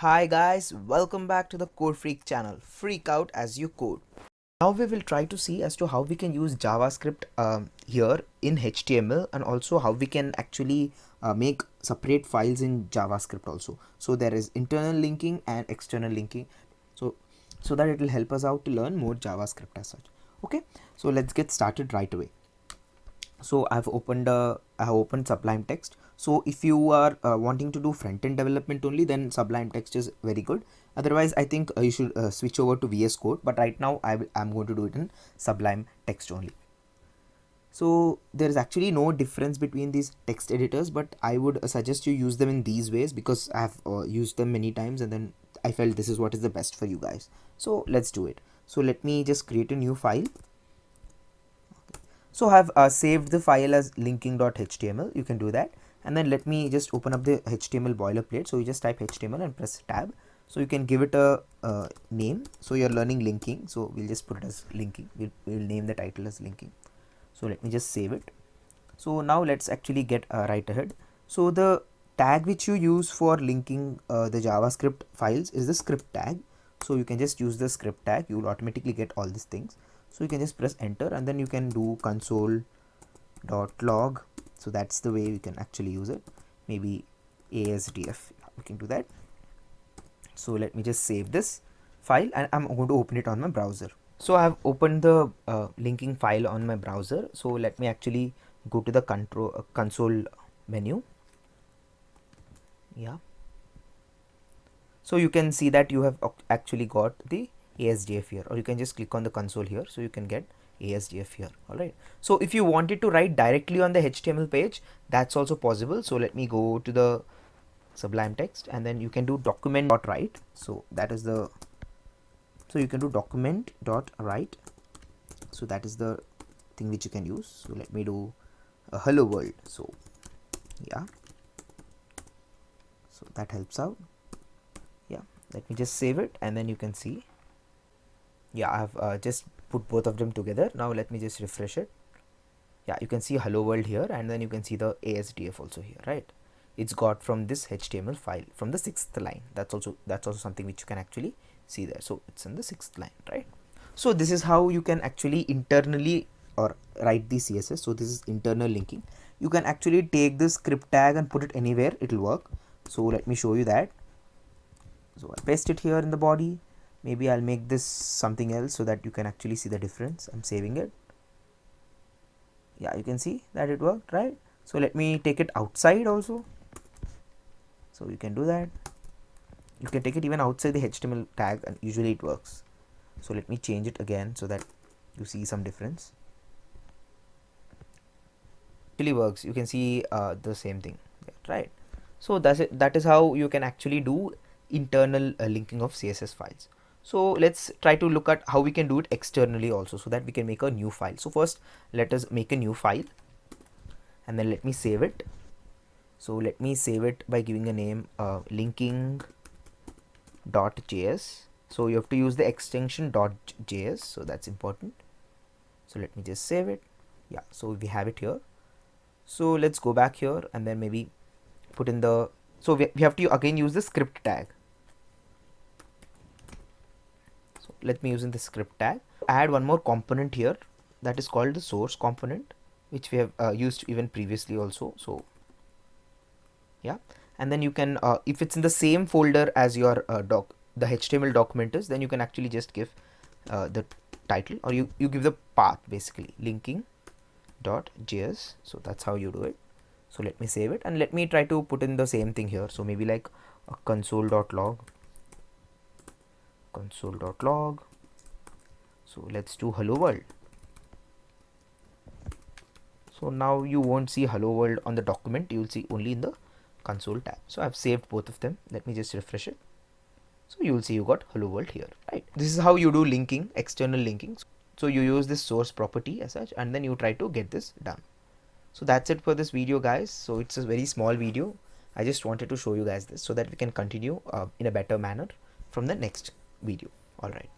Hi guys, welcome back to the Codefreak channel. Freak out as you code. Now we will try to see as to how we can use JavaScript here in HTML, and also how we can actually make separate files in JavaScript also. So there is internal linking and external linking. So that it will help us out to learn more JavaScript as such. Okay, so let's get started right away. So I have opened Sublime Text. So if you are wanting to do front-end development only, then Sublime Text is very good. Otherwise, I think you should switch over to VS Code. But right now, I'm going to do it in Sublime Text only. So there is actually no difference between these text editors, but I would suggest you use them in these ways because I have used them many times, and then I felt this is what is the best for you guys. So let's do it. So let me just create a new file. So I have saved the file as linking.html. You can do that, and then let me just open up the HTML boilerplate. So you just type HTML and press tab. So you can give it a name. So you're learning linking, so we'll just put it as linking. We'll name the title as linking. So let me just save it. So now let's actually get right ahead. So the tag which you use for linking the JavaScript files is the script tag. So you can just use the script tag. You will automatically get all these things. So you can just press enter, and then you can do console.log. So that's the way we can actually use it. Maybe ASDF, we can do that. So let me just save this file, and I'm going to open it on my browser. So I have opened the linking file on my browser. So let me actually go to the console menu. Yeah. So you can see that you have actually got the ASDF here, or you can just click on the console here, so you can get ASDF here. All right, so if you wanted to write directly on the HTML page, that's also possible. So let me go to the Sublime Text, and then you can do document.write. So that is the, so you can do document.write. So that is the thing which you can use. So let me do a hello world. So yeah, so that helps out. Yeah, let me just save it, and then you can see, yeah, I have just put both of them together. Now let me just refresh it. Yeah, you can see hello world here, and then you can see the ASDF also here, right? It's got from this HTML file from the 6th line. That's also something which you can actually see there. So it's in the 6th line, right? So this is how you can actually internally or write the CSS. So this is internal linking. You can actually take this script tag and put it anywhere, it will work. So let me show you that. So I paste it here in the body. Maybe I'll make this something else so that you can actually see the difference. I'm saving it. Yeah, you can see that it worked, right? So let me take it outside also. So you can do that. You can take it even outside the HTML tag, and usually it works. So let me change it again so that you see some difference. It really works. You can see the same thing, right? So that's it. That is how you can actually do internal linking of CSS files. So let's try to look at how we can do it externally also, so that we can make a new file. So first let us make a new file, and then let me save it. So let me save it by giving a name linking.js. So you have to use the extension .js, so that's important. So let me just save it. Yeah, so we have it here. So let's go back here, and then maybe put in the, so we have to again use the script tag. So let me use in the script tag. Add one more component here, that is called the source component, which we have used even previously also. So yeah, and then you can if it's in the same folder as your the HTML document is, then you can actually just give the title, or you give the path, basically linking.js. So that's how you do it. So let me save it, and let me try to put in the same thing here. So maybe like a console.log. So let's do hello world. So now you won't see hello world on the document, you will see only in the console tab. So I've saved both of them. Let me just refresh it. So you will see you got hello world here, right? This is how you do linking, external linking. So you use this source property as such, and then you try to get this done. So that's it for this video, guys. So it's a very small video. I just wanted to show you guys this so that we can continue in a better manner from the next video. All right.